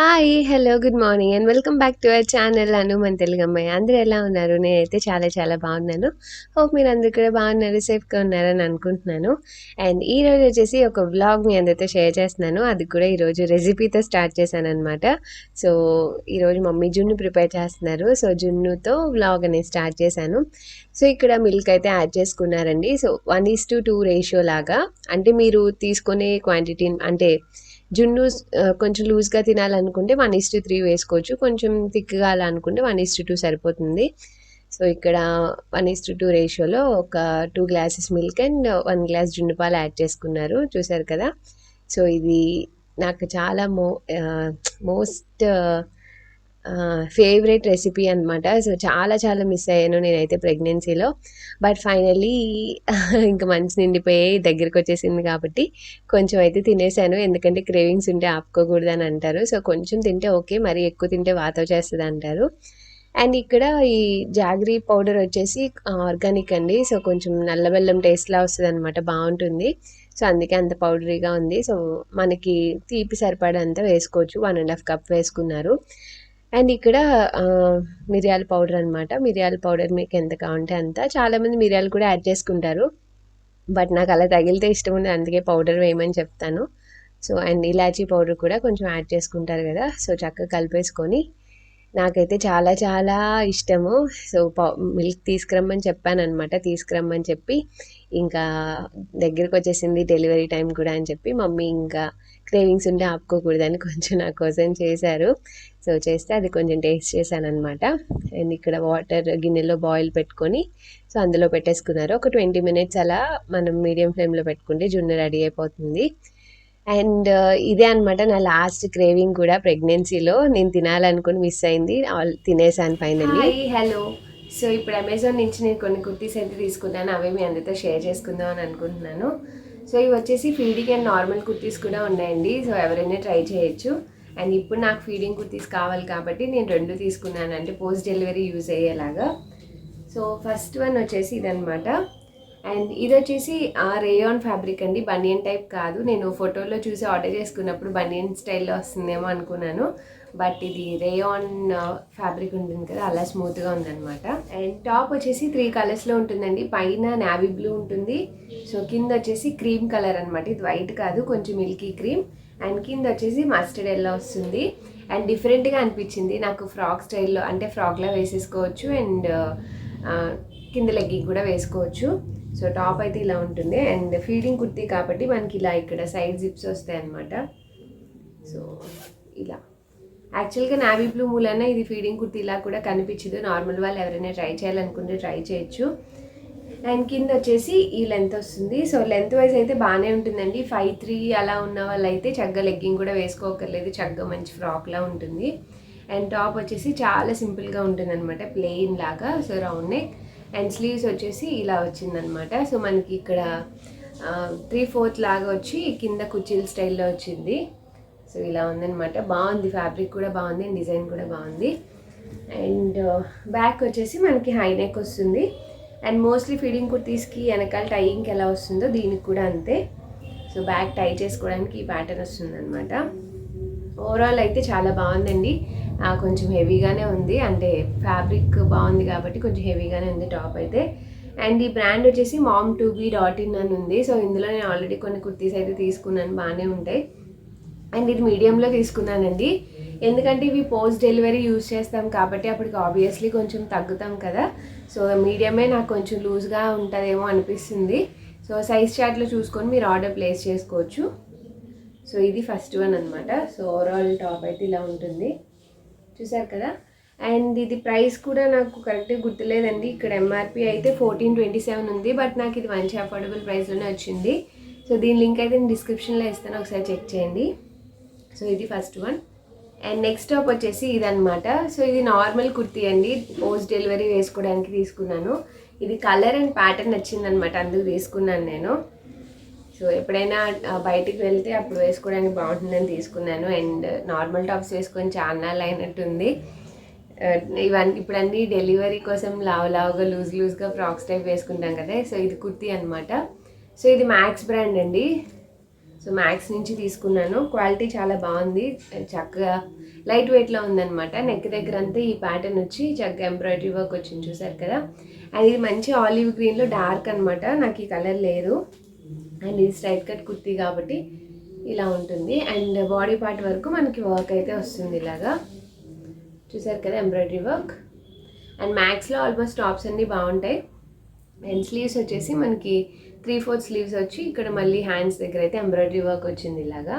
Hi! Hello! Good morning and welcome back to our channel 'Anu మన తెలుగమ్మాయి'. అందరూ ఎలా ఉన్నారు? నేనైతే చాలా చాలా బాగున్నాను. హోప్ మీరందరూ కూడా బాగున్నారు, సేఫ్‌గా ఉన్నారని అనుకుంటున్నాను. అండ్ ఈరోజు వచ్చేసి ఒక వ్లాగ్ మీ అందరితో షేర్ చేస్తున్నాను. అది కూడా ఈరోజు రెసిపీతో స్టార్ట్ చేశాననమాట. సో, ఈరోజు మమ్మీ జున్ను ప్రిపేర్ చేస్తున్నారు. సో, జున్నుతో వ్లాగ్ అనేది స్టార్ట్ చేశాను. సో, ఇక్కడ మిల్క్ అయితే యాడ్ చేసుకున్నారండి. సో, 1:2 రేషియో లాగా, అంటే మీరు తీసుకునే క్వాంటిటీ అంటే జున్ను కొంచెం లూజ్‌గా తినాలనుకుంటే 1:3 వేసుకోవచ్చు. కొంచెం థిక్‌గా అలా అనుకుంటే 1:2 సరిపోతుంది. సో, ఇక్కడ 1:2 రేషియోలో ఒక 2 గ్లాసెస్ మిల్క్ అండ్ 1 గ్లాస్ జున్ను పాలు యాడ్ చేసుకున్నారు. చూసారు కదా! సో, ఇది నాకు చాలా మోస్ట్ ఫేవరెట్ రెసిపీ అనమాట. సో, చాలా చాలా మిస్ అయ్యాను నేనైతే ప్రెగ్నెన్సీలో. బట్ ఫైనల్లీ ఇంక మనసు నిండిపోయి దగ్గరకొచ్చేసింది కాబట్టి కొంచెం అయితే తినేసాను. ఎందుకంటే క్రేవింగ్స్ ఉంటే ఆపుకోకూడదని అంటారు. సో, కొంచెం తింటే ఓకే. మరీ ఎక్కువ తింటే వాతం చేస్తదంటారు. అండ్ ఇక్కడ ఈ జాగరీ పౌడర్ వచ్చేసి ఆర్గానిక్ అండి. సో, కొంచెం నల్ల బెల్లం టేస్ట్‌లా వస్తదనమాట. బావుంటుంది. సో, అందుకే అంత పౌడరీగా ఉంది. సో, మనకి తీపి సరిపడంత వేసుకోవచ్చు. 1 ½ కప్ వేసుకున్నారు. అండ్ ఇక్కడ మిరియాల పౌడర్ అనమాట. మిరియాల పౌడర్ మీకు ఎంత కావాలంటే అంత. చాలామంది మిరియాలు కూడా యాడ్ చేసుకుంటారు. బట్ నాకు అలా తగిలితే ఇష్టం ఉండదు. అందుకే పౌడర్ వేయమని చెప్తాను. సో, అండ్ ఇలాచీ పౌడర్ కూడా కొంచెం యాడ్ చేసుకుంటారు కదా! సో, చక్కగా కలిపేసుకొని నాకైతే చాలా చాలా ఇష్టము. సో, మిల్క్ తీసుకురమ్మని చెప్పాననమాట. తీసుకురమ్మని చెప్పి ఇంకా దగ్గరకొచ్చేసింది డెలివరీ టైం కూడా అని చెప్పి మమ్మీ ఇంకా క్రేవింగ్స్ ఉంటే ఆపుకోకూడదని కొంచెం నా కోసం చేశారు. సో, చేస్తే అది కొంచెం టేస్ట్ చేశాననమాట. అండ్ ఇక్కడ వాటర్ గిన్నెలో బాయిల్ పెట్టుకొని సో, అందులో పెట్టేసుకున్నారు. ఒక 20 మినిట్స్ అలా మనం మీడియం ఫ్లేమ్‌లో పెట్టుకుంటే జున్ను రెడీ అయిపోతుంది. అండ్ ఇదే అనమాట నా లాస్ట్ క్రేవింగ్ కూడా ప్రెగ్నెన్సీలో. నేను తినాలనుకుని మిస్ అయింది. తినేసాను ఫైనల్లీ. హాయ్! హలో! సో, ఇప్పుడు అమెజాన్ నుంచి నేను కొన్ని కుర్తీస్ అయితే తీసుకున్నాను. అవే మీ అందరితో షేర్ చేసుకుందాం అని అనుకుంటున్నాను. సో, ఇవి వచ్చేసి ఫీడింగ్ అండ్ నార్మల్ కుర్తీస్ కూడా ఉన్నాయండి. సో, ఎవరైనా ట్రై చేయొచ్చు. అండ్ ఇప్పుడు నాకు ఫీడింగ్ కుర్తీస్ కావాలి కాబట్టి నేను 2 తీసుకున్నాను. అంటే పోస్ట్ డెలివరీ యూజ్ అయ్యేలాగా. సో, ఫస్ట్ వన్ వచ్చేసి ఇదనమాట. అండ్ ఇది వచ్చేసి రేయాన్ ఫ్యాబ్రిక్ అండి. బనియన్ టైప్ కాదు. నేను ఫోటోలో చూసి ఆర్డర్ చేసుకున్నప్పుడు బనియన్ స్టైల్లో వస్తుందేమో అనుకున్నాను. బట్ ఇది రేయాన్ ఫ్యాబ్రిక్ ఉంటుంది కదా, అలా స్మూత్గా ఉందన్నమాట. అండ్ టాప్ వచ్చేసి 3 కలర్స్లో ఉంటుందండి. పైన నావీ బ్లూ ఉంటుంది. సో, కింద వచ్చేసి క్రీమ్ కలర్ అనమాట. ఇది వైట్ కాదు, కొంచెం మిల్కీ క్రీమ్. అండ్ కింద వచ్చేసి మస్టర్డ్ ఎల్లో వస్తుంది. అండ్ డిఫరెంట్గా అనిపించింది నాకు. ఫ్రాక్ స్టైల్లో, అంటే ఫ్రాక్లా వేసేసుకోవచ్చు. అండ్ కింద లెగ్గింగ్ కూడా వేసుకోవచ్చు. సో, టాప్ అయితే ఇలా ఉంటుంది. అండ్ ఫీడింగ్ కుర్తీ కాబట్టి మనకి ఇలా ఇక్కడ సైడ్ జిప్స్ వస్తాయి అన్నమాట. సో, ఇలా యాక్చువల్గా నావీ బ్లూ మూలన ఇది ఫీడింగ్ కుర్తీ ఇలా కూడా కనిపించదు. నార్మల్ వాళ్ళు ఎవరైనా ట్రై చేయాలనుకుంటే ట్రై చేయొచ్చు. అండ్ కింద వచ్చేసి ఈ లెంత్ వస్తుంది. సో, లెంత్ వైజ్ అయితే బాగానే ఉంటుందండి. 5'3" అలా ఉన్న వాళ్ళు అయితే చక్కగా లెగ్గింగ్ కూడా వేసుకోకర్లేదు. చక్కగా మంచి ఫ్రాక్లా ఉంటుంది. అండ్ టాప్ వచ్చేసి చాలా సింపుల్గా ఉంటుంది అనమాట, ప్లెయిన్ లాగా. So, round neck. And sleeves వచ్చేసి ఇలా వచ్చిందనమాట. సో, మనకి ఇక్కడ 3/4 లాగా వచ్చి కింద కుర్చీల స్టైల్లో వచ్చింది. సో, ఇలా ఉందనమాట. బాగుంది, ఫ్యాబ్రిక్ కూడా బాగుంది, అండ్ డిజైన్ కూడా బాగుంది. అండ్ బ్యాక్ వచ్చేసి మనకి హై నెక్ వస్తుంది. అండ్ మోస్ట్లీ ఫీడింగ్ కుర్తీస్కి వెనకాల టైయింగ్కి ఎలా వస్తుందో దీనికి కూడా అంతే. సో, బ్యాక్ టై చేసుకోవడానికి ఈ ప్యాటర్న్ వస్తుంది అనమాట. ఓవరాల్ అయితే చాలా బాగుందండి. కొంచెం హెవీగానే ఉంది, అంటే ఫ్యాబ్రిక్ బాగుంది కాబట్టి కొంచెం హెవీగానే ఉంది టాప్ అయితే. అండ్ ఈ బ్రాండ్ వచ్చేసి mom2b.in అని ఉంది. సో, ఇందులో నేను ఆల్రెడీ కొన్ని కుర్తీస్ అయితే తీసుకున్నాను, బాగానే ఉంటాయి. అండ్ ఇది మీడియంలో తీసుకున్నానండి. ఎందుకంటే ఇవి పోస్ట్ డెలివరీ యూజ్ చేస్తాం కాబట్టి అప్పటికి ఆబ్వియస్లీ కొంచెం తగ్గుతాం కదా. సో, మీడియమే నాకు కొంచెం లూజ్గా ఉంటుందేమో అనిపిస్తుంది. సో, సైజ్ చార్ట్లో చూసుకొని మీరు ఆర్డర్ ప్లేస్ చేసుకోవచ్చు. సో, ఇది ఫస్ట్ వన్ అనమాట. సో, ఓవరాల్ టాప్ అయితే ఇలా ఉంటుంది, చూసారు కదా. అండ్ ఇది ప్రైస్ కూడా నాకు కరెక్ట్గా గుర్తులేదండి. ఇక్కడ ఎంఆర్పి అయితే 1427 ఉంది. బట్ నాకు ఇది మంచి అఫోర్డబుల్ ప్రైస్లోనే వచ్చింది. సో, దీని లింక్ అయితే నేను డిస్క్రిప్షన్లో ఇస్తాను, ఒకసారి చెక్ చేయండి. సో, ఇది first one. And next top వచ్చేసి ఇదనమాట. సో, ఇది నార్మల్ కుర్తీ అండి. పోస్ట్ డెలివరీ వేసుకోవడానికి తీసుకున్నాను. ఇది కలర్ అండ్ ప్యాటర్న్ నచ్చిందనమాట, అందుకు తీసుకున్నాను నేను. సో, ఎప్పుడైనా బయటికి వెళ్తే అప్పుడు వేసుకోవడానికి బాగుంటుందని తీసుకున్నాను. అండ్ నార్మల్ టాప్స్ వేసుకొని చాలా అయినట్టుంది. ఇవన్నీ ఇప్పుడు అన్నీ డెలివరీ కోసం లావుగా లూజ్గా ఫ్రాక్స్ టైప్ వేసుకుంటాం కదా. సో, ఇది కుర్తీ అనమాట. సో, ఇది మ్యాక్స్ బ్రాండ్ అండి. సో మ్యాక్స్ నుంచి తీసుకున్నాను. క్వాలిటీ చాలా బాగుంది, చక్కగా లైట్ వెయిట్లో ఉందన్నమాట. నెక్ దగ్గర అంతా ఈ ప్యాటర్న్ వచ్చి చక్కగా ఎంబ్రాయిడరీ వర్క్ వచ్చింది, చూసారు కదా. అండ్ ఇది మంచి ఆలివ్ గ్రీన్లో డార్క్ అనమాట, నాకు ఈ కలర్ లేదు. అండ్ ఇది స్ట్రైట్ కట్ కుర్తీ కాబట్టి ఇలా ఉంటుంది. అండ్ బాడీ పార్ట్ వరకు మనకి వర్క్ అయితే వస్తుంది ఇలాగా, చూసారు కదా, ఎంబ్రాయిడరీ వర్క్. అండ్ మ్యాక్స్లో ఆల్మోస్ట్ టాప్స్ అన్నీ బాగుంటాయి. అండ్ స్లీవ్స్ వచ్చేసి మనకి 3/4 స్లీవ్స్ వచ్చి ఇక్కడ మళ్ళీ హ్యాండ్స్ దగ్గర అయితే ఎంబ్రాయిడరీ వర్క్ వచ్చింది ఇలాగా,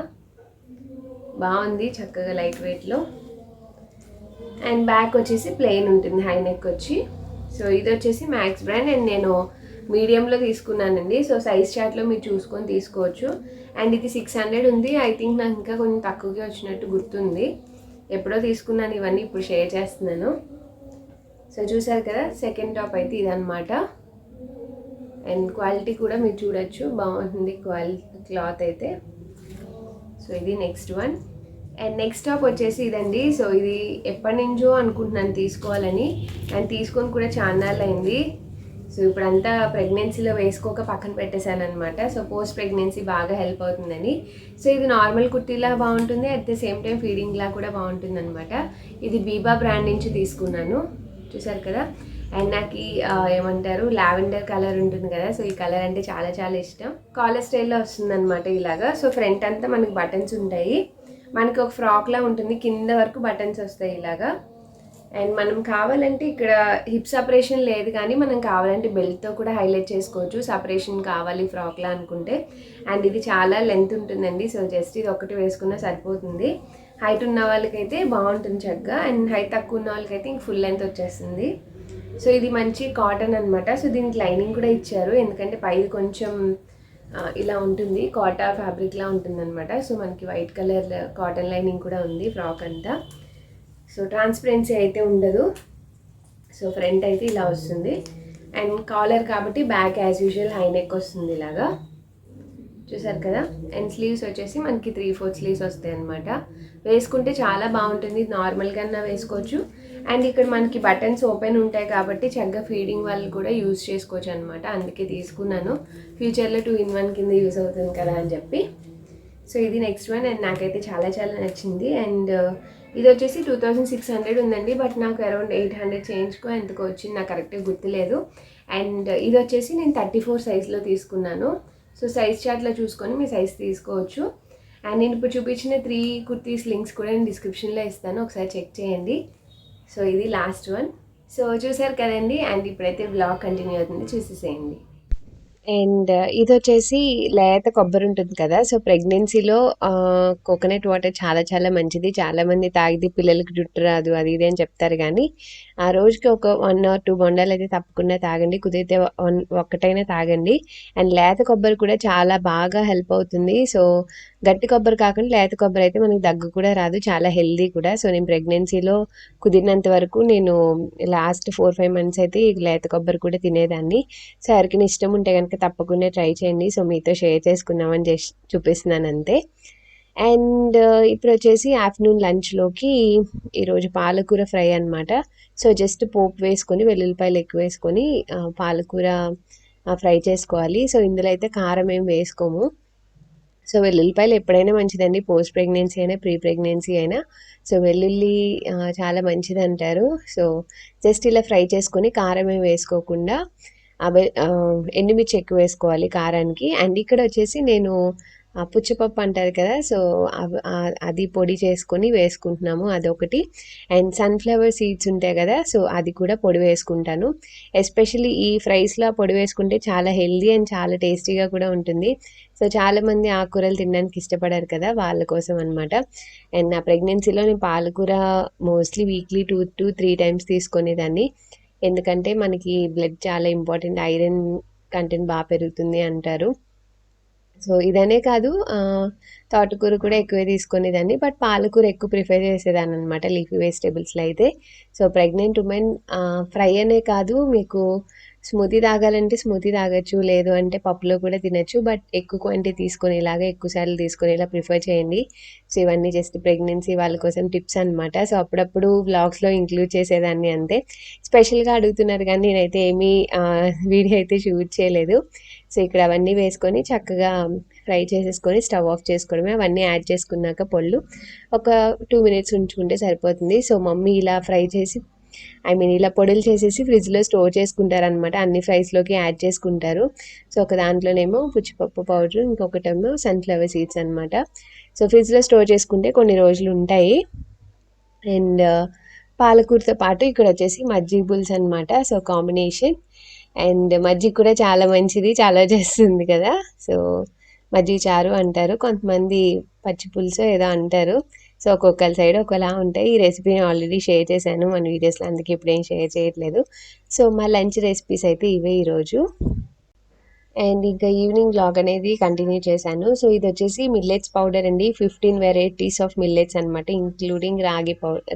బాగుంది, చక్కగా లైట్ వెయిట్లో. అండ్ బ్యాక్ వచ్చేసి ప్లెయిన్ ఉంటుంది, హై నెక్ వచ్చి. సో ఇది వచ్చేసి మ్యాక్స్ బ్రాండ్ అండ్ నేను మీడియంలో తీసుకున్నానండి. సో సైజ్ చార్ట్లో మీరు చూసుకొని తీసుకోవచ్చు. అండ్ ఇది 600 ఉంది. ఐ థింక్ నాకు ఇంకా కొంచెం తక్కువగా వచ్చినట్టు గుర్తుంది, ఎప్పుడో తీసుకున్నాను ఇవన్నీ, ఇప్పుడు షేర్ చేస్తున్నాను. సో చూసారు కదా, సెకండ్ టాప్ అయితే ఇదనమాట. అండ్ క్వాలిటీ కూడా మీరు చూడొచ్చు, బాగుంటుంది క్లాత్ అయితే. సో ఇది next one. And next top వచ్చేసి ఇదండి. సో ఇది ఎప్పటి నుంచో అనుకుంటున్నాను తీసుకోవాలని, అండ్ తీసుకొని కూడా చాలా అయింది. సో ఇప్పుడంతా ప్రెగ్నెన్సీలో వేసుకోక పక్కన పెట్టేశాను అనమాట. సో పోస్ట్ ప్రెగ్నెన్సీ బాగా హెల్ప్ అవుతుందని. సో ఇది నార్మల్ కుర్తీలా బాగుంటుంది, అట్ ద సేమ్ టైం ఫీడింగ్లా కూడా బాగుంటుంది అనమాట. ఇది బీబా బ్రాండ్ నుంచి తీసుకున్నాను, చూసారు కదా. అండ్ నాకు ఏమంటారు, లావెండర్ కలర్ ఉంటుంది కదా, సో ఈ కలర్ అంటే చాలా చాలా ఇష్టం. కాలర్ స్టైల్లో వస్తుంది అనమాట ఇలాగా. సో ఫ్రంట్ అంతా మనకి బటన్స్ ఉంటాయి, మనకి ఒక ఫ్రాక్లా ఉంటుంది, కింద వరకు బటన్స్ వస్తాయి ఇలాగా. అండ్ మనం కావాలంటే ఇక్కడ హిప్ సపరేషన్ లేదు, కానీ మనం కావాలంటే బెల్ట్తో కూడా హైలైట్ చేసుకోవచ్చు, సపరేషన్ కావాలి ఫ్రాక్లా అనుకుంటే. అండ్ ఇది చాలా లెంత్ ఉంటుందండి. సో జస్ట్ ఇది ఒకటి వేసుకున్నా సరిపోతుంది. హైట్ ఉన్న వాళ్ళకైతే బాగుంటుంది చక్కగా, అండ్ హైట్ తక్కువ ఉన్న వాళ్ళకైతే ఇంక ఫుల్ లెంత్ వచ్చేస్తుంది. సో ఇది మంచి కాటన్ అనమాట. సో దీనికి లైనింగ్ కూడా ఇచ్చారు, ఎందుకంటే పైది కొంచెం ఇలా ఉంటుంది, కాటా ఫ్యాబ్రిక్లా ఉంటుంది అనమాట. సో మనకి వైట్ కలర్ కాటన్ లైనింగ్ కూడా ఉంది ఫ్రాక్ అంతా. సో ట్రాన్స్పరెన్సీ అయితే ఉండదు. సో ఫ్రంట్ అయితే ఇలా వస్తుంది. అండ్ కాలర్ కాబట్టి back as usual high neck వస్తుంది ఇలాగా, చూసారు కదా. అండ్ స్లీవ్స్ వచ్చేసి మనకి 3/4 స్లీవ్స్ వస్తాయి అనమాట. వేసుకుంటే చాలా బాగుంటుంది, నార్మల్గా వేసుకోవచ్చు. అండ్ ఇక్కడ మనకి బటన్స్ ఓపెన్ ఉంటాయి కాబట్టి చక్కగా ఫీడింగ్ వాళ్ళు కూడా యూజ్ చేసుకోవచ్చు అనమాట. అందుకే తీసుకున్నాను, ఫ్యూచర్లో 2-in-1 కింద యూజ్ అవుతుంది కదా అని చెప్పి. సో ఇది నెక్స్ట్ వన్. అండ్ నాకైతే చాలా చాలా నచ్చింది. అండ్ ఇది వచ్చేసి 2600 ఉందండి, బట్ నాకు అరౌండ్ 800 చేయించుకో ఎందుకు వచ్చింది, నాకు కరెక్ట్గా గుర్తులేదు. అండ్ ఇది వచ్చేసి నేను 34 సైజ్లో తీసుకున్నాను. సో సైజ్ చార్ట్లో చూసుకొని మీ సైజ్ తీసుకోవచ్చు. అండ్ నేను ఇప్పుడు చూపించిన 3 కుర్తీస్ లింక్స్ కూడా నేను డిస్క్రిప్షన్లో ఇస్తాను, ఒకసారి చెక్ చేయండి. సో ఇది లాస్ట్ వన్. సో చూసారు కదండి. అండ్ ఇప్పుడైతే బ్లాగ్ కంటిన్యూ అవుతుంది, చూసేసేయండి. అండ్ ఇది వచ్చేసి లేత కొబ్బరి ఉంటుంది కదా. సో ప్రెగ్నెన్సీలో కోకోనట్ వాటర్ చాలా చాలా మంచిది. చాలామంది తాగితే పిల్లలకి జుట్టు రాదు అది ఇది అని చెప్తారు, కానీ ఆ రోజుకి ఒక 1 or 2 బొండాలు అయితే తప్పకుండా తాగండి, కుదిరితే ఒక్కటైనా తాగండి. అండ్ లేత కొబ్బరి కూడా చాలా బాగా హెల్ప్ అవుతుంది. సో గట్టి కొబ్బరి కాకుండా లేత కొబ్బరి అయితే మనకి దగ్గు కూడా రాదు, చాలా హెల్దీ కూడా. సో నేను ప్రెగ్నెన్సీలో కుదిరినంత వరకు నేను లాస్ట్ 4-5 మంత్స్ అయితే ఈ లేత కొబ్బరి కూడా తినేదాన్ని. సో ఎవరికైనా ఇష్టం ఉంటే కనుక తప్పకుండా ట్రై చేయండి. సో మీతో షేర్ చేసుకుందామని జస్ట్ చూపిస్తున్నాను అంతే. అండ్ ఇప్పుడు వచ్చేసి ఆఫ్టర్నూన్ లంచ్లోకి ఈరోజు పాలకూర ఫ్రై అనమాట. సో జస్ట్ పోపు వేసుకొని వెల్లుల్లిపాయలు ఎక్కువ వేసుకొని పాలకూర ఫ్రై చేసుకోవాలి. సో ఇందులో అయితే కారం ఏం వేసుకోము. సో వెల్లుల్లిపాయలు ఎప్పుడైనా మంచిదండి, పోస్ట్ ప్రెగ్నెన్సీ అయినా ప్రీ ప్రెగ్నెన్సీ అయినా. సో వెల్లుల్లి చాలా మంచిది అంటారు. సో జస్ట్ ఇలా ఫ్రై చేసుకొని కారం ఏం వేసుకోకుండా ఎండుమిర్చి ఎక్కువ వేసుకోవాలి కారానికి. అండ్ ఇక్కడ వచ్చేసి నేను పుచ్చపప్పు అంటారు కదా, సో అది పొడి చేసుకొని వేసుకుంటున్నాము, అదొకటి. అండ్ సన్ఫ్లవర్ సీడ్స్ ఉంటాయి కదా, సో అది కూడా పొడి వేసుకుంటాను. ఎస్పెషల్లీ ఈ ఫ్రైస్లో పొడి వేసుకుంటే చాలా హెల్దీ అండ్ చాలా టేస్టీగా కూడా ఉంటుంది. సో చాలామంది ఆకుకూరలు తినడానికి ఇష్టపడారు కదా, వాళ్ళ కోసం అనమాట. అండ్ నా ప్రెగ్నెన్సీలో నేను పాలకూర మోస్ట్లీ వీక్లీ 2-3 టైమ్స్ తీసుకునేదాన్ని, ఎందుకంటే మనకి బ్లడ్ చాలా ఇంపార్టెంట్, ఐరన్ కంటెంట్ బాగా పెరుగుతుంది అంటారు. సో ఇదనే కాదు, తోటకూర కూడా ఎక్కువే తీసుకునేదాన్ని, బట్ పాలకూర ఎక్కువ ప్రిఫర్ చేసేదాన్ని అనమాట లీఫీ వెజిటేబుల్స్లో అయితే. సో ప్రెగ్నెంట్ ఉమెన్ ఫ్రై అనే కాదు, మీకు స్మూతీ తాగాలంటే స్మూతీ తాగొచ్చు, లేదు అంటే పప్పులో కూడా తినచ్చు, బట్ ఎక్కువ క్వాంటిటీ తీసుకునేలాగా ఎక్కువసార్లు తీసుకునేలా ప్రిఫర్ చేయండి. సో ఇవన్నీ జస్ట్ ప్రెగ్నెన్సీ వాళ్ళ కోసం టిప్స్ అనమాట. సో అప్పుడప్పుడు వ్లాగ్స్లో ఇంక్లూడ్ చేసేదాన్ని అంతే. స్పెషల్గా అడుగుతున్నారు కానీ నేనైతే ఏమీ వీడియో అయితే షూట్ చేయలేదు. సో ఇక్కడ అవన్నీ వేసుకొని చక్కగా ఫ్రై చేసేసుకొని స్టవ్ ఆఫ్ చేసుకోవడమే. అవన్నీ యాడ్ చేసుకున్నాక పొళ్ళు ఒక 2 మినిట్స్ ఉంచుకుంటే సరిపోతుంది. సో మమ్మీ ఇలా ఫ్రై చేసి ఇలా పొడులు చేసేసి ఫ్రిడ్జ్లో స్టోర్ చేసుకుంటారనమాట. అన్ని ఫ్రైస్లోకి యాడ్ చేసుకుంటారు. సో ఒక దాంట్లోనేమో పుచ్చిపప్పు పౌడర్, ఇంకొకటేమో సన్ఫ్లవర్ సీడ్స్ అనమాట. సో ఫ్రిడ్జ్లో స్టోర్ చేసుకుంటే కొన్ని రోజులు ఉంటాయి. అండ్ పాలకూరతో పాటు ఇక్కడ వచ్చేసి మజ్జిగ పులుసు అనమాట. So combination. అండ్ మజ్జిగ కూడా చాలా మంచిది, చాలా చేస్తుంది కదా. సో మజ్జిగ చారు అంటారు, కొంతమంది పచ్చి పులుసు ఏదో అంటారు. సో ఒక్కొక్కరి సైడ్ ఒకలా ఉంటాయి. ఈ రెసిపీని ఆల్రెడీ షేర్ చేశాను మన వీడియోస్లో, అందుకే ఇప్పుడు ఏం షేర్ చేయట్లేదు. సో మా లంచ్ రెసిపీస్ అయితే ఇవే ఈరోజు. అండ్ ఇంకా ఈవినింగ్ వ్లాగ్ అనేది కంటిన్యూ చేశాను. సో ఇది వచ్చేసి మిల్లెట్స్ పౌడర్ అండి. 15 వెరైటీస్ ఆఫ్ మిల్లెట్స్ అనమాట, ఇంక్లూడింగ్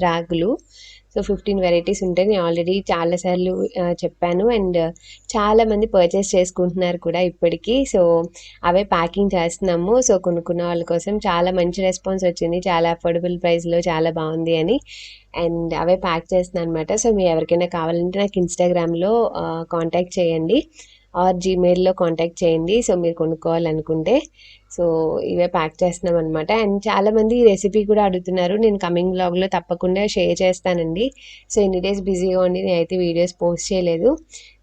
రాగులు. సో 15 వెరైటీస్ ఉంటాయి. నేను ఆల్రెడీ చాలాసార్లు చెప్పాను. అండ్ చాలామంది పర్చేస్ చేసుకుంటున్నారు కూడా ఇప్పటికీ. సో అవే ప్యాకింగ్ చేస్తున్నాము. సో కొనుక్కున్న వాళ్ళ కోసం చాలా మంచి రెస్పాన్స్ వచ్చింది, చాలా అఫోర్డబుల్ ప్రైస్లో చాలా బాగుంది అని. అండ్ అవే ప్యాక్ చేస్తున్నాను అనమాట. సో మీరు ఎవరికైనా కావాలంటే నాకు ఇన్స్టాగ్రామ్లో కాంటాక్ట్ చేయండి, ఆర్ జీమెయిల్లో కాంటాక్ట్ చేయండి. సో మీరు కొనుక్కోవాలనుకుంటే. సో ఇవే ప్యాక్ చేస్తున్నాం అనమాట. అండ్ చాలామంది ఈ రెసిపీ కూడా అడుగుతున్నారు. నేను కమింగ్ వ్లాగ్లో తప్పకుండా షేర్ చేస్తానండి. సో ఇన్ని డేస్ బిజీగా ఉండి నేనైతే వీడియోస్ పోస్ట్ చేయలేదు.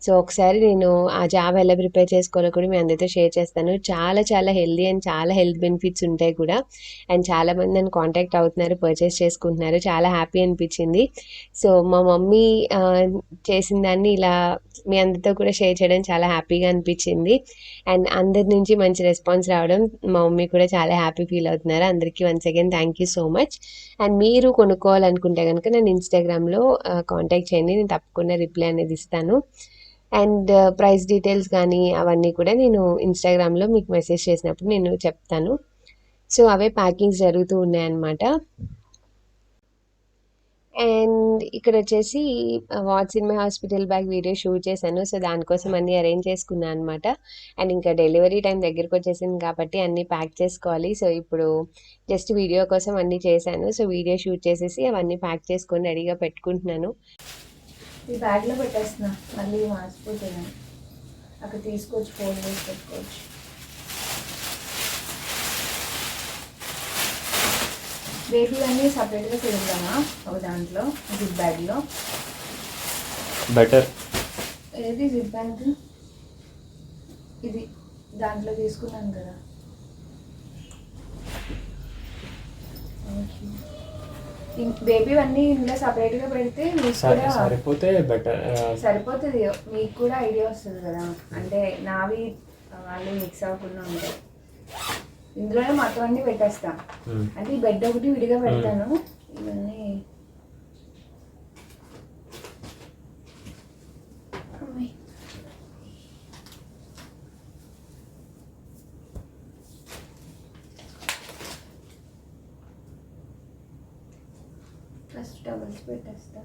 సో ఒకసారి నేను ఆ జావ ఎలా ప్రిపేర్ చేసుకోవాలో కూడా మీ అందరితో షేర్ చేస్తాను. చాలా చాలా హెల్దీ అండ్ చాలా హెల్త్ బెనిఫిట్స్ ఉంటాయి కూడా. అండ్ చాలామంది నన్ను కాంటాక్ట్ అవుతున్నారు, పర్చేస్ చేసుకుంటున్నారు, చాలా హ్యాపీ అనిపించింది. సో మా మమ్మీ చేసిన దాన్ని ఇలా మీ అందరితో కూడా షేర్ చేయడం చాలా హ్యాపీగా అనిపించింది. అండ్ అందరి నుంచి మంచి రెస్పాన్స్ రావడం మా మమ్మీ కూడా చాలా హ్యాపీ ఫీల్ అవుతున్నారు. అందరికీ once again thank you so much. And మీరు కొనుక్కోవాలనుకుంటే కనుక నేను ఇన్స్టాగ్రామ్లో కాంటాక్ట్ చేయండి, నేను తప్పకుండా రిప్లై అనేది ఇస్తాను. అండ్ ప్రైస్ డీటెయిల్స్ కానీ అవన్నీ కూడా నేను ఇన్స్టాగ్రామ్లో మీకు మెసేజ్ చేసినప్పుడు నేను చెప్తాను. సో అవే ప్యాకింగ్స్ జరుగుతూ ఉన్నాయన్నమాట. అండ్ ఇక్కడ వచ్చేసి what's in my hospital bag video shoot చేశాను. సో దానికోసం అన్నీ అరేంజ్ చేసుకున్నాను అనమాట. అండ్ ఇంకా డెలివరీ టైం దగ్గరికి వచ్చేసింది కాబట్టి అన్నీ ప్యాక్ చేసుకోవాలి. సో ఇప్పుడు జస్ట్ వీడియో కోసం అన్నీ చేశాను. సో వీడియో షూట్ చేసేసి అవన్నీ ప్యాక్ చేసుకొని రెడీగా పెట్టుకుంటున్నాను. ఈ బ్యాగ్లో పెట్టేస్తున్నా, మళ్ళీ మార్చిపోతున్నాను. అక్కడ తీసుకోవచ్చు, ఫోల్డ్ చేసి పెట్టుకోవచ్చు. బేబీ అన్నీ సపరేట్గా తిరుగుతామా ఒక దాంట్లో, జిప్ బ్యాగ్లో బెటర్. ఏది జిప్ బ్యాగ్? ఇది దాంట్లో తీసుకున్నాను కదా. బేబీ అన్నీ ఇందులో సపరేట్గా పెడితే మీకు కూడా సరిపోతే బెటర్, సరిపోతుంది. మీకు కూడా ఐడియా వస్తుంది కదా, అంటే నావి వాళ్ళు మిక్స్ అవ్వకుండా ఉంటాయి. ఇందులోనే మొత్తం అన్నీ పెట్టేస్తా. అంటే ఈ బెడ్ ఒకటి విడిగా పెడతాను. ఇవన్నీ ఫస్ట్ టవల్స్ పెట్టేస్తా.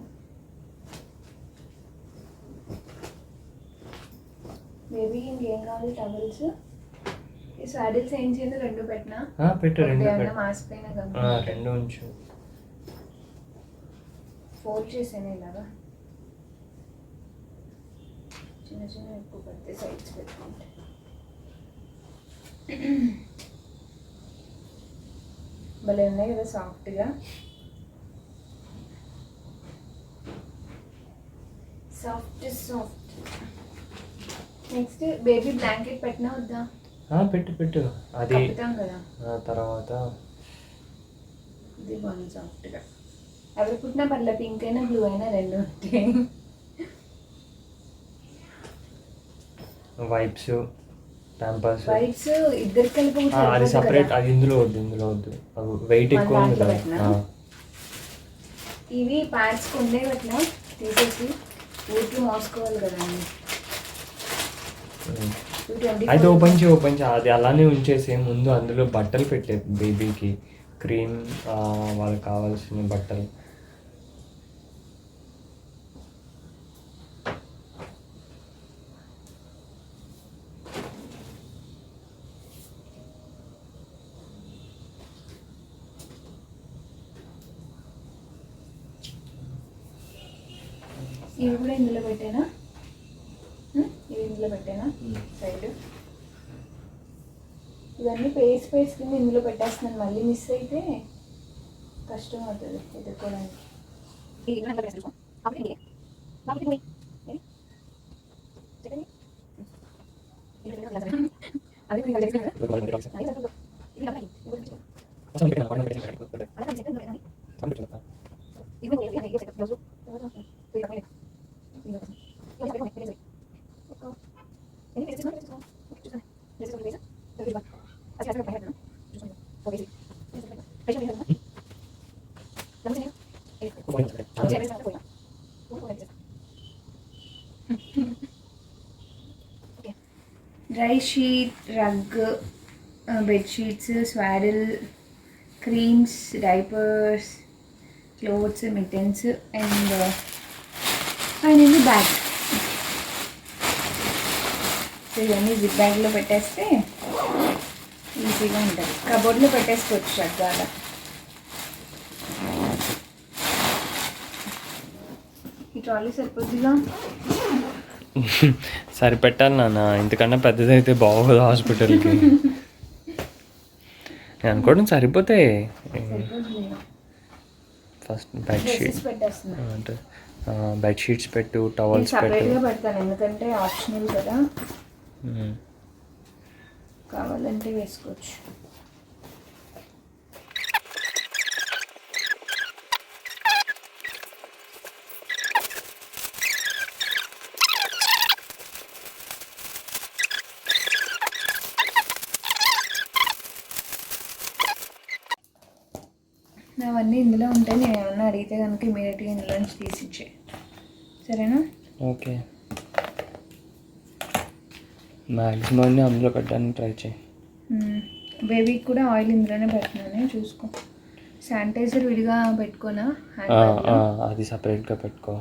బేబీ ఇంకేం కావాలి? టవల్స్, ఈ సాడిల్స్ ఏం చేయాలి? రెండు పెట్టినా పెట్టు, రెండు మాసిపోయినా రెండు ఉంచు. ఫోల్డ్ చేసాను ఇలాగా, చిన్న చిన్న ఎక్కువ పెడితే సైడ్స్ పెట్టుకుంటే. భలే ఉన్నాయి కదా సాఫ్ట్గా. సాఫ్ట్. నెక్స్ట్ బేబీ బ్లాంకెట్ పెట్టినా వద్దా? పెట్టు అది కదా తర్వాత. ఇది బాగుంది సాఫ్ట్గా. ఎవరు పుట్టినా పర్లే, పింక్ అయినా బ్లూ అయినా రెండు ఉంటాయి. Wipes, Pampers. వైప్స్ ఇద్దరు కలిపి అది సపరేట్, అది ఇందులో వద్దు వెయిట్ ఎక్కువ ఉంది కదా. ఇవి ప్యాడ్స్ కొండే పెట్టినా తీసేసి ఊరికి మోసుకోవాలి కదండి. అయితే ఓపెన్ చేయి, అది అలానే ఉంచేసి ముందు అందులో బట్టలు పెట్టలేదు బేబీకి, క్రీమ్, వాళ్ళకి కావాల్సిన బట్టలు. ఇవి కూడా ఇందులో పెట్టేనా? ఇవి ఇందులో పెట్టేనా? సైడ్ ఇవన్నీ పేస్ కింద ఇందులో పెట్టేస్తున్నాను, మళ్ళీ మిస్ అయితే కష్టం అవుతుంది ఎదుర్కోవడానికి. Dry sheet, rug, bedsheets, swaddle, creams, diapers, clothes, mittens and finally bag. So ఇవన్నీ జిప్ బ్యాగ్లో పెట్టేస్తే ఈజీగా ఉంటుంది. కబోర్డ్లో పెట్టేసుకోవచ్చు చక్కగా. ఈ ట్రాలీ సరిపోద్దిగా. సరిపెట్టాలి నాన్న, ఇంతకన్నా పెద్దదైతే బాగోదు హాస్పిటల్కి. నేను అనుకోవడం సరిపోతాయి. ఫస్ట్ బెడ్షీట్ అంటే బెడ్షీట్స్ పెట్టు, టవల్స్ పెట్టు. సపరేట్గా పెడతాను ఎందుకంటే ఆప్షనల్ కదా, కావాలంటే వేసుకోవచ్చు. అవన్నీ ఇందులో ఉంటాయి. నేను ఏమన్నా అడిగితే కనుక ఇమీడియట్గా ఇందులో నుంచి తీసిచ్చే, సరేనా? ఓకే, మ్యాక్సిమం అన్ని అందులో పెట్టడానికి ట్రై చేయి. బేబీకి కూడా ఆయిల్ ఇందులోనే పెడుతున్నాను, చూసుకో. శానిటైజర్ విడిగా పెట్టుకోనా? అది సపరేట్గా పెట్టుకో.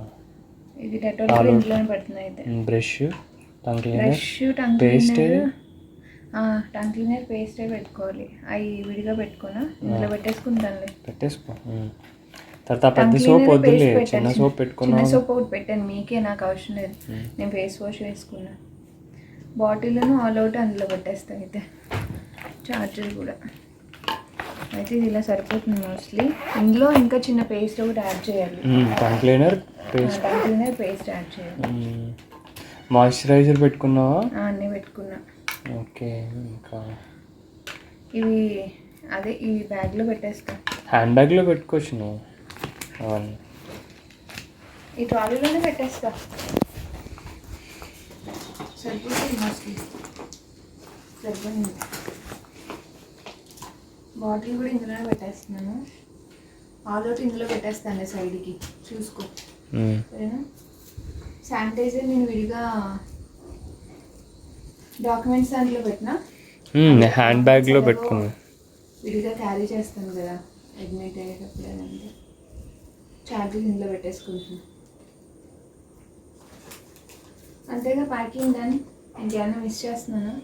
ఇది డెటాల్ కూడా ఇందులోనే పెడుతున్నా. అయితే brush, tongue paste, tongue cleaner పేస్టే పెట్టుకోవాలి. అవి విడిగా పెట్టుకోనా? ఇందులో పెట్టేసుకుంటానులే. పెట్టేసుకో. తర్వాత పెద్ద సోప్ వద్దులే, చిన్న సోప్ పెట్టుకున్నా. చిన్న సోప్ ఒకటి పెట్టాను మీకే, నాకు అవసరం లేదు. నేను ఫేస్ వాష్ వేసుకున్నా. బాటిల్ను ఆల్ అవుట్ అందులో పెట్టేస్తాను. అయితే చార్జర్ కూడా అయితే ఇది ఇలా సరిపోతుంది మోస్ట్లీ. ఇందులో ఇంకా చిన్న పేస్ట్ ఒకటి యాడ్ చేయాలి. టంగ్ క్లీనర్ పేస్ట్ యాడ్ చేయాలి. మాయిశ్చరైజర్ పెట్టుకున్నావా? అన్నీ పెట్టుకున్నా. ఓకే, ఇంకా ఇవి అదే ఈ బ్యాగ్లో పెట్టేస్తా. హ్యాండ్ బ్యాగ్లో పెట్టుకోవచ్చు నువ్వు. ఈ ట్రాలీలోనే పెట్టేస్తా, సరిపోతుంది మోస్ట్లీ. సరిపోయింది. బాటిల్ కూడా ఇందులోనే పెట్టేస్తున్నాను. ఆల్ అవుట్ ఇందులో పెట్టేస్తాను సైడ్కి, చూసుకో సరేనా? శానిటైజర్ నేను విడిగా డాక్యుమెంట్స్ దాంట్లో పెట్టినా, హ్యాండ్ బ్యాగ్లో పెట్టుకున్నా. విడిగా క్యారీ చేస్తాను కదా అడ్మిట్ అయ్యేటప్పుడు. అంటే చార్జెస్ ఇందులో పెట్టేసుకుంటున్నాను. అంతేగా ప్యాకింగ్ డన్. ఇంకేమైనా మిస్ చేస్తున్నాను?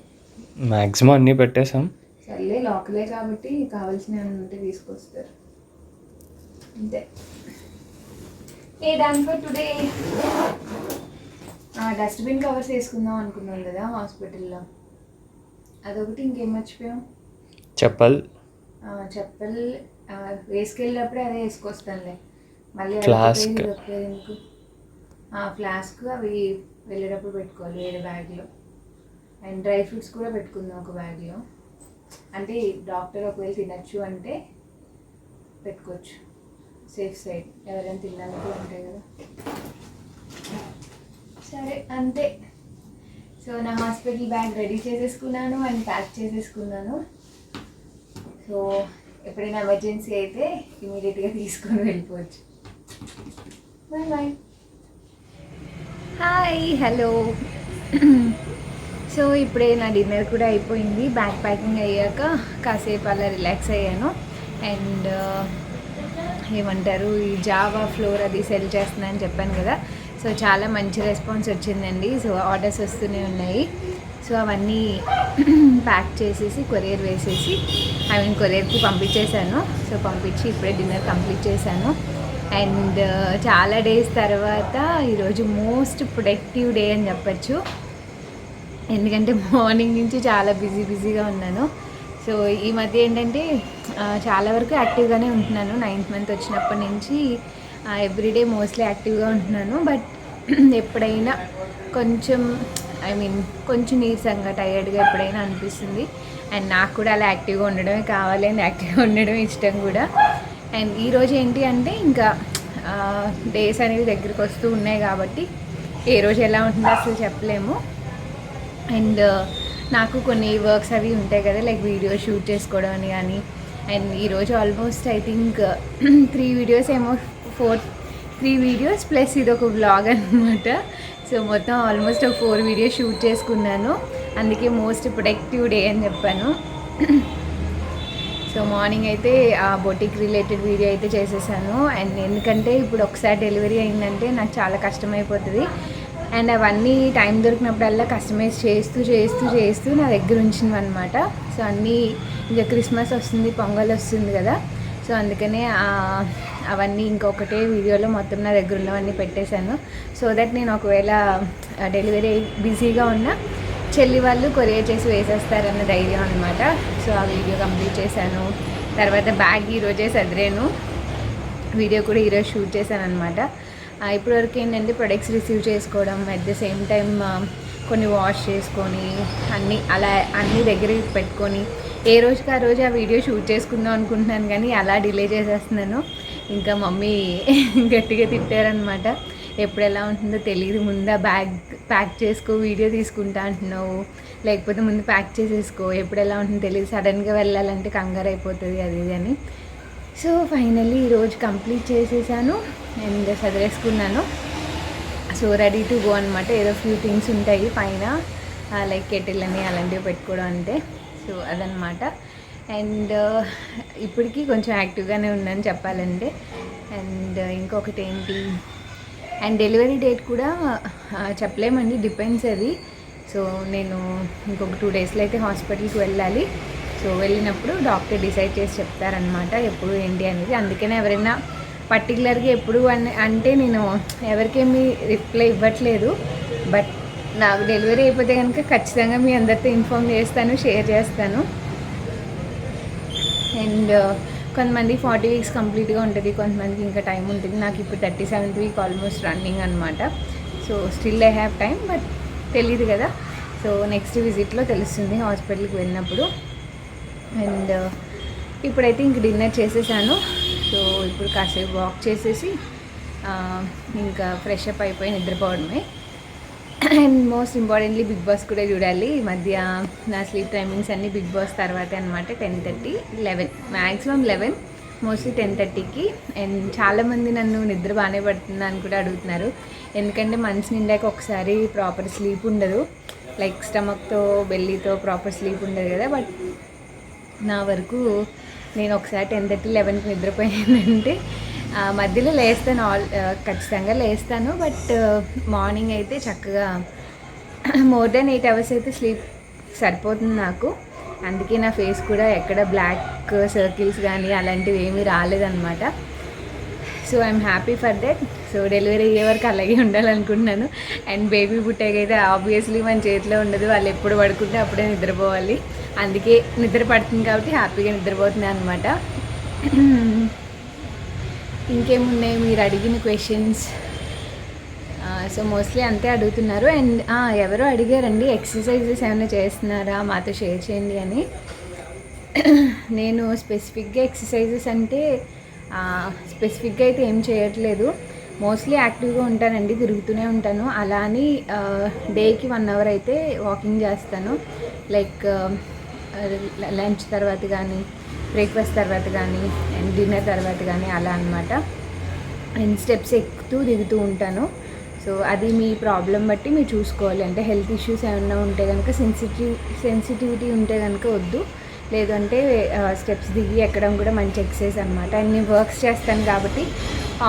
మ్యాక్సిమం అన్నీ పెట్టేసాం. సర్లే, లోకలే కాబట్టి కావాల్సినవి ఉంటే తీసుకొస్తారు అంతే. ఏ done for today. Dustbin covers వేసుకుందాం అనుకున్నాం కదా హాస్పిటల్లో, అదొకటి. ఇంకేం మర్చిపోయాం? చెప్పల్ వేసుకెళ్ళినప్పుడే అదే వేసుకొస్తానులే. మళ్ళీ ఫ్లాస్క్ ఎందుకు? ఫ్లాస్క్ అవి వెళ్ళేటప్పుడు పెట్టుకోవాలి వేరే బ్యాగ్లో. అండ్ డ్రై ఫ్రూట్స్ కూడా పెట్టుకుందాం ఒక బ్యాగ్లో. అంటే డాక్టర్ ఒకవేళ తినచ్చు అంటే పెట్టుకోవచ్చు, సేఫ్ సైడ్. ఎవరైనా తినడానికి ఉంటాయి కదా. సరే అంతే. సో నా హాస్పిటల్ బ్యాగ్ రెడీ చేసేసుకున్నాను అండ్ ప్యాక్ చేసేసుకున్నాను. సో ఎప్పుడైనా ఎమర్జెన్సీ అయితే ఇమీడియట్గా తీసుకొని వెళ్ళిపోవచ్చు. Bye bye. Hi, hello. So ఇప్పుడే నా డిన్నర్ కూడా అయిపోయింది. బ్యాగ్ ప్యాకింగ్ అయ్యాక కాసేపు అలా రిలాక్స్ అయ్యాను. అండ్ ఏమంటారు, ఈ జావా ఫ్లోర్ అది సెల్ చేస్తున్నానని చెప్పాను కదా. సో చాలా మంచి రెస్పాన్స్ వచ్చిందండి. సో ఆర్డర్స్ వస్తూనే ఉన్నాయి. సో అవన్నీ ప్యాక్ చేసేసి కొరియర్ వేసేసి కొరియర్కి పంపించేశాను. సో పంపించి ఇప్పుడే డిన్నర్ కంప్లీట్ చేశాను. అండ్ చాలా డేస్ తర్వాత ఈరోజు మోస్ట్ ప్రొడక్టివ్ డే అని చెప్పచ్చు. ఎందుకంటే మార్నింగ్ నుంచి చాలా బిజీగా ఉన్నాను. సో ఈ మధ్య ఏంటంటే చాలా వరకు యాక్టివ్గానే ఉంటున్నాను. 9th మంత్ వచ్చినప్పటి నుంచి ఎవ్రీడే మోస్ట్లీ యాక్టివ్గా ఉంటున్నాను. బట్ ఎప్పుడైనా కొంచెం కొంచెం నీరసంగా టైర్డ్గా ఎప్పుడైనా అనిపిస్తుంది. అండ్ నాకు కూడా అలా యాక్టివ్గా ఉండడమే కావాలి, అండ్ యాక్టివ్గా ఉండడం ఇష్టం కూడా. అండ్ ఈరోజు ఏంటి అంటే ఇంకా డేస్ అనేవి దగ్గరికి వస్తూ ఉన్నాయి కాబట్టి ఏ రోజు ఎలా ఉంటుందో అసలు చెప్పలేము. అండ్ నాకు కొన్ని వర్క్స్ అవి ఉంటాయి కదా, లైక్ వీడియో షూట్ చేసుకోవడం అని కానీ. అండ్ ఈరోజు ఆల్మోస్ట్ ఐ థింక్ 3 వీడియోస్ ఏమో 3 వీడియోస్ ప్లస్ ఇది ఒక వ్లాగ్ అనమాట. సో మొత్తం ఆల్మోస్ట్ ఒక 4 వీడియోస్ షూట్ చేసుకున్నాను. అందుకే మోస్ట్ ప్రొడక్టివ్ డే అని చెప్పాను. సో మార్నింగ్ అయితే ఆ బొటిక్ రిలేటెడ్ వీడియో అయితే చేసేసాను. అండ్ ఎందుకంటే ఇప్పుడు ఒకసారి డెలివరీ అయిందంటే నాకు చాలా కష్టమైపోతుంది. అండ్ అవన్నీ టైం దొరికినప్పుడల్లా కస్టమైజ్ చేస్తూ నా దగ్గర ఉంచినవన్నమాట. సో అన్నీ ఇంకా క్రిస్మస్ వస్తుంది, పొంగల్ వస్తుంది కదా, సో అందుకనే అవన్నీ ఇంకొకటే వీడియోలో మొత్తం నా దగ్గర ఉన్నవన్నీ పెట్టేశాను. సో దట్ నేను ఒకవేళ డెలివరీ బిజీగా ఉన్నా చెల్లి వాళ్ళు కొరియర్ చేసి వేసేస్తారన్న ధైర్యం అనమాట. సో ఆ వీడియో కంప్లీట్ చేశాను. తర్వాత బ్యాగ్ ఈరోజే సదిరాను, వీడియో కూడా ఈరోజు షూట్ చేశాను అనమాట. ఇప్పటివరకు ఏంటంటే ప్రొడక్ట్స్ రిసీవ్ చేసుకోవడం, అట్ ద సేమ్ టైం కొన్ని వాష్ చేసుకొని అన్నీ దగ్గరికి పెట్టుకొని ఏ రోజుకి ఆ రోజు ఆ వీడియో షూట్ చేసుకుందాం అనుకుంటున్నాను, కానీ అలా డిలే చేసేస్తున్నాను. ఇంకా మమ్మీ గట్టిగా తిట్టారనమాట. ఎప్పుడు ఎలా ఉంటుందో తెలియదు, ముందు బ్యాగ్ ప్యాక్ చేసుకో, వీడియో తీసుకుంటా అంటున్నావు, లేకపోతే ముందు ప్యాక్ చేసేసుకో, ఎప్పుడు ఎలా ఉంటుందో తెలియదు, సడన్గా వెళ్ళాలంటే కంగారు అయిపోతుంది అది ఇది అని. సో ఫైనల్లీ ఈరోజు కంప్లీట్ చేసేసాను అండ్ సదిరేసుకున్నాను. సో రెడీ టు గో అనమాట. ఏదో ఫ్యూ థింగ్స్ ఉంటాయి పైన, లైక్ కెటిల్ అని అలాంటివి పెట్టుకోవడం అంటే. సో అదనమాట. అండ్ ఇప్పటికీ కొంచెం యాక్టివ్గానే ఉన్నాను చెప్పాలంటే. అండ్ ఇంకొకటి ఏంటి, అండ్ డెలివరీ డేట్ కూడా చెప్పలేమండి, డిపెండ్స్ అది. సో నేను ఇంకొక 2 డేస్లో అయితే హాస్పిటల్కి వెళ్ళాలి. సో వెళ్ళినప్పుడు డాక్టర్ డిసైడ్ చేసి చెప్తారనమాట ఎప్పుడు ఏంటి అనేది. అందుకనే ఎవరైనా పర్టికులర్గా ఎప్పుడు అంటే నేను ఎవరికేమీ రిప్లై ఇవ్వట్లేదు. బట్ నాకు డెలివరీ అయిపోతే కనుక ఖచ్చితంగా మీ అందరితో ఇన్ఫామ్ చేస్తాను, షేర్ చేస్తాను. అండ్ కొంతమంది 40 వీక్స్ కంప్లీట్గా ఉంటుంది, కొంతమందికి ఇంకా టైం ఉంటుంది. నాకు ఇప్పుడు 37th వీక్ ఆల్మోస్ట్ రన్నింగ్ అనమాట. So still I have time, but తెలీదు కదా. సో నెక్స్ట్ విజిట్లో తెలుస్తుంది హాస్పిటల్కి వెళ్ళినప్పుడు. అండ్ ఇప్పుడైతే ఇంక డిన్నర్ చేసేసాను. సో ఇప్పుడు కాసేపు వాక్ చేసేసి ఇంకా ఫ్రెష్ అప్ అయిపోయి నిద్రపోవడమే. And most importantly Bigg Boss కూడా చూడాలి. ఈ మధ్య నా స్లీప్ టైమింగ్స్ అన్నీ బిగ్ బాస్ తర్వాతే అనమాట. 10:30, 11, మ్యాక్సిమం 11, మోస్ట్లీ 10:30కి. అండ్ చాలామంది నన్ను నిద్ర బాగానే పడుతుందా అని కూడా అడుగుతున్నారు. ఎందుకంటే మనసు నిండాక ఒకసారి ప్రాపర్ స్లీప్ ఉండదు, లైక్ స్టమక్తో బెల్లీతో ప్రాపర్ స్లీప్ ఉండదు కదా. బట్ నా వరకు నేను ఒకసారి 10:30, 11కి నిద్రపోయిందంటే మధ్యలో లేస్తాను, ఖచ్చితంగా లేస్తాను. బట్ మార్నింగ్ అయితే చక్కగా మోర్ దెన్ 8 అవర్స్ అయితే స్లీప్ సరిపోతుంది నాకు. అందుకే నా ఫేస్ కూడా ఎక్కడ బ్లాక్ సర్కిల్స్ కానీ అలాంటివి ఏమీ రాలేదన్నమాట. So I'm happy for that. So delivery అయ్యే వరకు అలాగే ఉండాలనుకుంటున్నాను. అండ్ బేబీ పుట్టాకైతే ఆబ్వియస్లీ మన చేతిలో ఉండదు, వాళ్ళు ఎప్పుడు పడుకుంటే అప్పుడే నిద్రపోవాలి. అందుకే నిద్ర పడుతుంది కాబట్టి హ్యాపీగా నిద్రపోతున్నాను అనమాట. ఇంకేమున్నాయి మీరు అడిగిన క్వశ్చన్స్? సో మోస్ట్లీ అంతే అడుగుతున్నారు. అండ్ ఎవరో అడిగారండి, ఎక్సర్సైజెస్ ఏమైనా చేస్తున్నారా మాతో షేర్ చేయండి అని. నేను స్పెసిఫిక్గా ఎక్సర్సైజెస్ అంటే స్పెసిఫిక్గా అయితే ఏం చేయట్లేదు. మోస్ట్లీ యాక్టివ్గా ఉంటానండి, తిరుగుతూనే ఉంటాను. అలా అని డేకి 1 అవర్ అయితే వాకింగ్ చేస్తాను, లైక్ లంచ్ తర్వాత కానీ, బ్రేక్ఫాస్ట్ తర్వాత కానీ, అండ్ డిన్నర్ తర్వాత కానీ అలా అనమాట. అండ్ స్టెప్స్ ఎక్కుతూ దిగుతూ ఉంటాను. సో అది మీ ప్రాబ్లం బట్టి మీరు చూసుకోవాలి. అంటే హెల్త్ ఇష్యూస్ ఏమైనా ఉంటే కనుక, సెన్సిటివిటీ ఉంటే కనుక వద్దు, లేదంటే స్టెప్స్ దిగి ఎక్కడం కూడా మంచి ఎక్సర్సైజ్ అనమాట. అండ్ నేను వర్క్స్ చేస్తాను కాబట్టి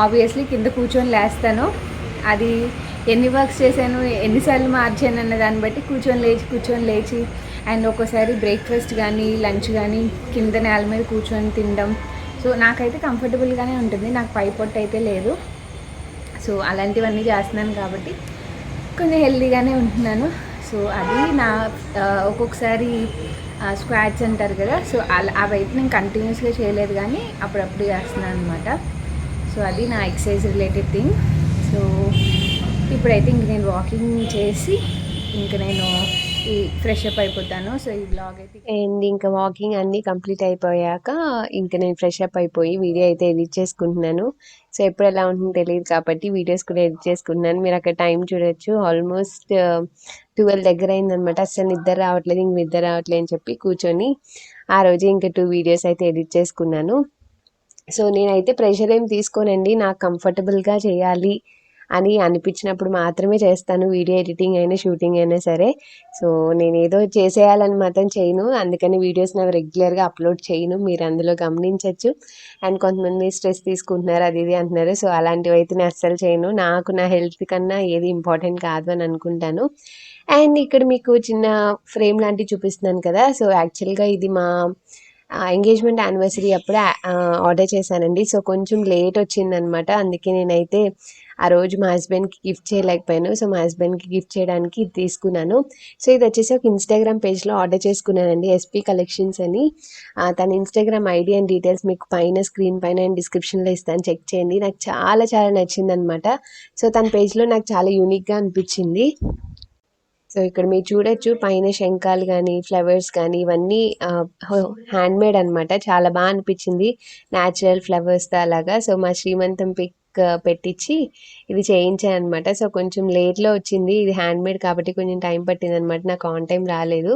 ఆబ్వియస్లీ కింద కూర్చొని లేస్తాను. అది ఎన్ని వర్క్స్ చేశాను, ఎన్నిసార్లు మార్చాను అన్న దాన్ని బట్టి కూర్చొని లేచి అండ్ ఒక్కోసారి బ్రేక్ఫాస్ట్ కానీ లంచ్ కానీ కింద నేల మీద కూర్చొని తినడం. సో నాకైతే కంఫర్టబుల్గానే ఉంటుంది, నాకు పై పొట్టు అయితే లేదు. సో అలాంటివన్నీ చేస్తున్నాను కాబట్టి కొంచెం హెల్తీగానే ఉంటున్నాను. సో అది నా ఒక్కొక్కసారి స్క్వాట్స్ అంటారు కదా, సో అలా అవైతే నేను కంటిన్యూస్గా చేయలేదు కానీ అప్పుడప్పుడు చేస్తున్నాను అనమాట. సో అది నా ఎక్సర్సైజ్ రిలేటెడ్ థింగ్. సో ఇప్పుడైతే ఇంక నేను వాకింగ్ చేసి ఇంక నేను ఈ ఫ్రెష్ అప్ అయిపోతాను. సో ఈ బ్లాగ్ అయితే అండ్ ఇంకా వాకింగ్ అన్నీ కంప్లీట్ అయిపోయాక ఇంకా నేను ఫ్రెష్ అప్ అయిపోయి వీడియో అయితే ఎడిట్ చేసుకుంటున్నాను. సో ఎప్పుడు ఎలా ఉంటుందో తెలియదు కాబట్టి వీడియోస్ కూడా ఎడిట్ చేసుకుంటున్నాను. మీరు అక్కడ టైం చూడొచ్చు, ఆల్మోస్ట్ 12 దగ్గర అయిందనమాట. అసలు నిద్ర రావట్లేదు అని చెప్పి కూర్చొని ఆ రోజు ఇంకా 2 వీడియోస్ అయితే ఎడిట్ చేసుకున్నాను. సో నేనైతే ప్రెషర్ ఏం తీసుకోనండి, నాకు కంఫర్టబుల్గా చేయాలి అని అనిపించినప్పుడు మాత్రమే చేస్తాను, వీడియో ఎడిటింగ్ అయినా షూటింగ్ అయినా సరే. సో నేను ఏదో చేసేయాలని మాత్రం చేయను, అందుకని వీడియోస్ నాకు రెగ్యులర్గా అప్లోడ్ చేయను, మీరు అందులో గమనించవచ్చు. అండ్ కొంతమంది స్ట్రెస్ తీసుకుంటున్నారు అది ఇది అంటున్నారు, సో అలాంటివి అయితే నేను అస్సలు చేయను. నాకు నా హెల్త్ కన్నా ఏది ఇంపార్టెంట్ కాదు అని అనుకుంటాను. అండ్ ఇక్కడ మీకు చిన్న ఫ్రేమ్ లాంటివి చూపిస్తున్నాను కదా, సో యాక్చువల్గా ఇది మా ఎంగేజ్మెంట్ యానివర్సరీ అప్పుడే ఆర్డర్ చేశానండి. సో కొంచెం లేట్ వచ్చిందనమాట, అందుకే నేనైతే ఆ రోజు మా హస్బెండ్కి గిఫ్ట్ చేయలేకపోయాను. సో మా హస్బెండ్కి గిఫ్ట్ చేయడానికి ఇది తీసుకున్నాను. సో ఇది వచ్చేసి ఒక ఇన్స్టాగ్రామ్ పేజ్లో ఆర్డర్ చేసుకున్నానండి, ఎస్పీ కలెక్షన్స్ అని. తన ఇన్స్టాగ్రామ్ ఐడి అండ్ డీటెయిల్స్ మీకు పైన స్క్రీన్ పైన అండ్ డిస్క్రిప్షన్లో ఇస్తాను, చెక్ చేయండి. నాకు చాలా చాలా నచ్చింది అనమాట. సో తన పేజ్లో నాకు చాలా యూనిక్గా అనిపించింది. సో ఇక్కడ మీరు చూడొచ్చు పైన శంఖాలు కానీ ఫ్లవర్స్ కానీ ఇవన్నీ హ్యాండ్మేడ్ అనమాట, చాలా బాగా అనిపించింది న్యాచురల్ ఫ్లవర్స్తో అలాగా. సో మా శ్రీమంతం పిక్ పెట్టించి ఇది చేయించాను అనమాట. సో కొంచెం లేట్లో వచ్చింది, ఇది హ్యాండ్మేడ్ కాబట్టి కొంచెం టైం పట్టింది అనమాట, నాకు ఆన్ టైం రాలేదు.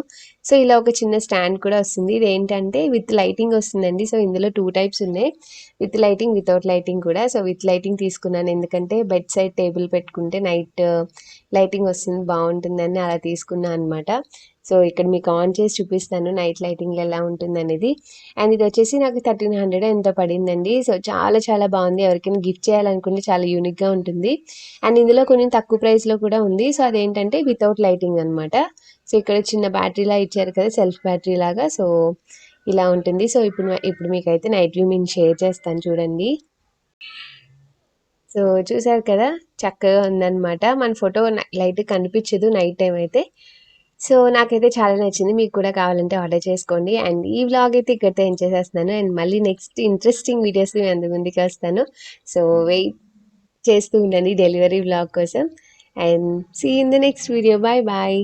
సో ఇలా ఒక చిన్న స్టాండ్ కూడా వస్తుంది, ఇది ఏంటంటే విత్ లైటింగ్ వస్తుందండి. సో ఇందులో 2 టైప్స్ ఉన్నాయి, విత్ లైటింగ్ వితౌట్ లైటింగ్ కూడా. సో విత్ లైటింగ్ తీసుకున్నాను ఎందుకంటే బెడ్ సైడ్ టేబుల్ పెట్టుకుంటే నైట్ లైటింగ్ వస్తుంది బాగుంటుందని అలా తీసుకున్నాను అనమాట. సో ఇక్కడ మీకు ఆన్ చేసి చూపిస్తాను నైట్ లైటింగ్లో ఎలా ఉంటుంది అనేది. అండ్ ఇది వచ్చేసి నాకు 1300 ఎంతో పడిందండి. సో చాలా చాలా బాగుంది, ఎవరికైనా గిఫ్ట్ చేయాలనుకుంటే చాలా యూనిక్గా ఉంటుంది. అండ్ ఇందులో కొంచెం తక్కువ ప్రైస్లో కూడా ఉంది. సో అదేంటంటే వితౌట్ లైటింగ్ అనమాట. సో ఇక్కడ చిన్న బ్యాటరీలా ఇచ్చారు కదా, సెల్ఫ్ బ్యాటరీ లాగా, సో ఇలా ఉంటుంది. సో ఇప్పుడు మీకైతే నైట్ వ్యూ నేను షేర్ చేస్తాను చూడండి. సో చూసారు కదా, చక్కగా ఉందన్నమాట. మన ఫోటో లైట్ కనిపించదు నైట్ టైం అయితే. సో నాకైతే చాలా నచ్చింది, మీకు కూడా కావాలంటే ఆర్డర్ చేసుకోండి. అండ్ ఈ వ్లాగ్ అయితే ఇక్కడితో ఎండ్ చేసేస్తున్నాను. అండ్ మళ్ళీ నెక్స్ట్ ఇంట్రెస్టింగ్ వీడియోస్ మీ అందరి ముందుకు వస్తాను. సో వెయిట్ చేస్తూ ఉండండి డెలివరీ వ్లాగ్ కోసం. And see in the next video. Bye bye.